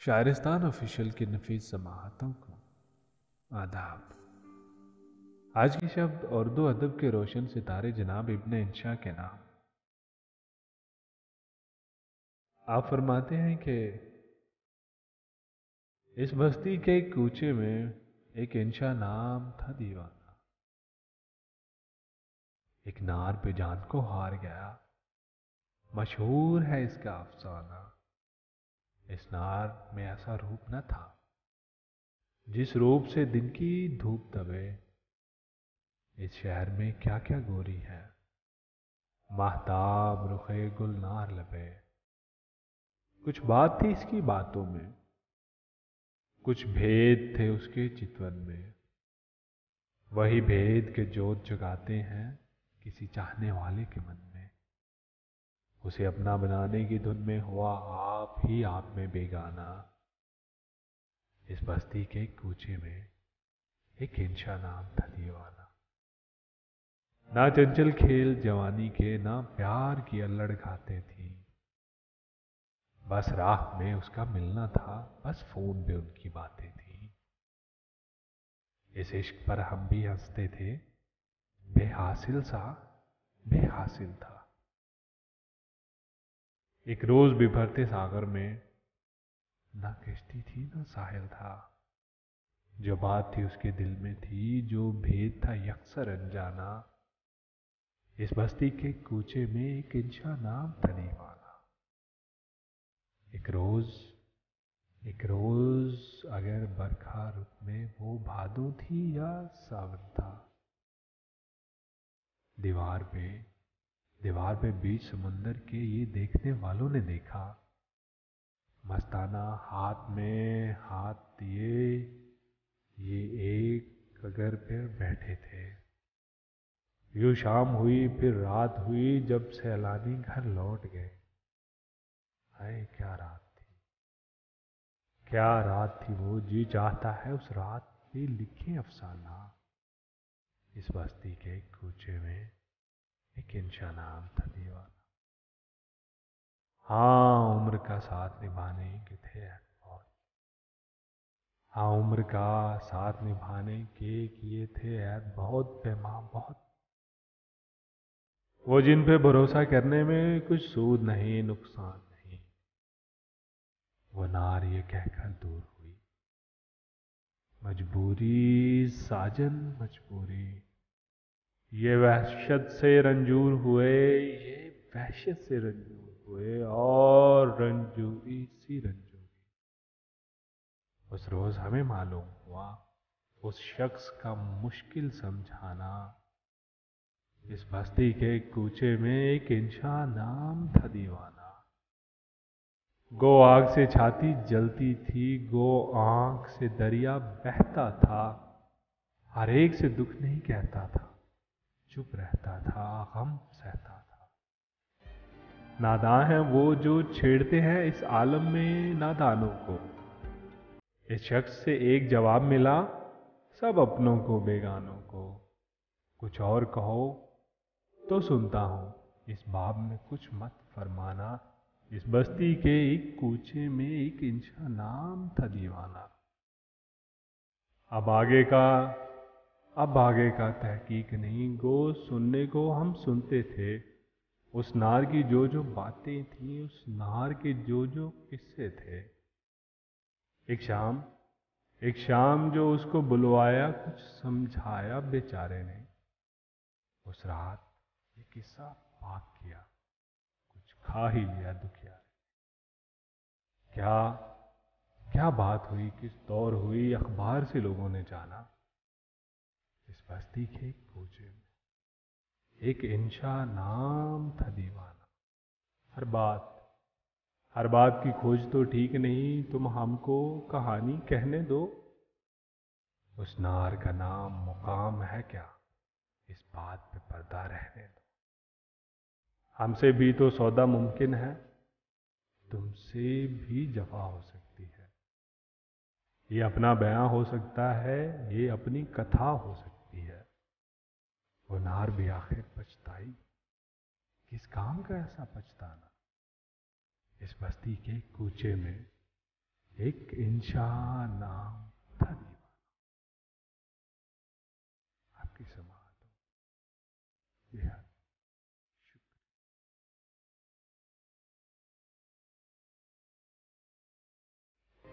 शायरिस्तान official की नफीस समाअतों को आदाब। आज की शब्द उर्दू अदब के रोशन सितारे जनाब इब्ने इंशा के नाम। आप फरमाते हैं कि इस बस्ती के एक कूचे में एक इंशा नाम था दीवाना। एक नार पे जान को हार गया, मशहूर है इसका अफसाना। इस नार में ऐसा रूप न था जिस रूप से दिन की धूप दबे। इस शहर में क्या क्या गोरी है, माहताब रुखे गुलनार लबे। कुछ बात थी इसकी बातों में, कुछ भेद थे उसके चितवन में। वही भेद के जोत जगाते हैं किसी चाहने वाले के मन में। उसे अपना बनाने की धुन में हुआ आप ही आप में बेगाना। इस बस्ती के कूचे में एक इंशा नाम था दीवाना। ना चंचल खेल जवानी के, ना प्यार की अल्लड़ घाते थी। बस राह में उसका मिलना था, बस फोन पे उनकी बातें थी। इस इश्क पर हम भी हंसते थे, बेहासिल सा बेहासिल था। एक रोज बिभरते सागर में ना किश्ती थी ना साहिल था। जो बात थी उसके दिल में थी, जो भेद था यकसर अनजाना। इस बस्ती के कूचे में एक इंशा नाम था दीवाना। एक रोज एक रोज अगर बरखा रुत में वो भादों थी या सावन था। दीवार पे दीवार पे बीच समुंदर के ये देखने वालों ने देखा। मस्ताना हाथ में हाथ दिए ये एक कगर पे बैठे थे। यूं शाम हुई फिर रात हुई, जब सैलानी घर लौट गए। हाय क्या रात थी, क्या रात थी वो। जी चाहता है उस रात पे लिखे अफसाना। इस बस्ती के कूचे में एक इंशा नाम था दीवाना। हाँ उम्र का साथ निभाने के थे बहुत। हाँ उम्र का साथ निभाने के किए थे ऐद बहुत पैमा बहुत। वो जिन पे भरोसा करने में कुछ सूद नहीं नुकसान नहीं। वो नार ये कहकर दूर हुई, मजबूरी साजन मजबूरी। ये वहशत से रंजूर हुए, ये वहशत से रंजूर हुए, और रंजूरी सी रंजूरी। उस रोज हमें मालूम हुआ उस शख्स का मुश्किल समझाना। इस बस्ती के कूचे में एक इंशा नाम था दीवाना। गो आग से छाती जलती थी, गो आंख से दरिया बहता था। हर एक से दुख नहीं कहता था, चुप रहता था, गम सहता था। नादान हैं वो जो छेड़ते हैं इस आलम में नादानों को। इस शख्स से एक जवाब मिला, सब अपनों को बेगानों को। कुछ और कहो तो सुनता हूं, इस बाब में कुछ मत फरमाना। इस बस्ती के एक कूचे में एक इंशा नाम था दीवाना। अब आगे का अब आगे का तहकीक नहीं, गो सुनने को हम सुनते थे। उस नार की जो जो बातें थी, उस नार के जो जो किस्से थे। एक शाम एक शाम जो उसको बुलवाया, कुछ समझाया बेचारे ने। उस रात ये किस्सा पाक किया, कुछ खा ही लिया दुखिया ने। क्या क्या बात हुई, किस दौर हुई, अखबार से लोगों ने जाना। इस बस्ती के कूचे में एक इंशा नाम था दीवाना। हर बात हर बात की खोज तो ठीक नहीं, तुम हमको कहानी कहने दो। उस नार का नाम मुकाम है क्या, इस बात पे पर्दा रहने दो। हमसे भी तो सौदा मुमकिन है, तुमसे भी जफा हो सकती है। ये अपना बयां हो सकता है, ये अपनी कथा हो सकती है। वो नार भी आखिर पछताई, किस काम का ऐसा पछताना। इस बस्ती के कूचे में एक इंसान नाम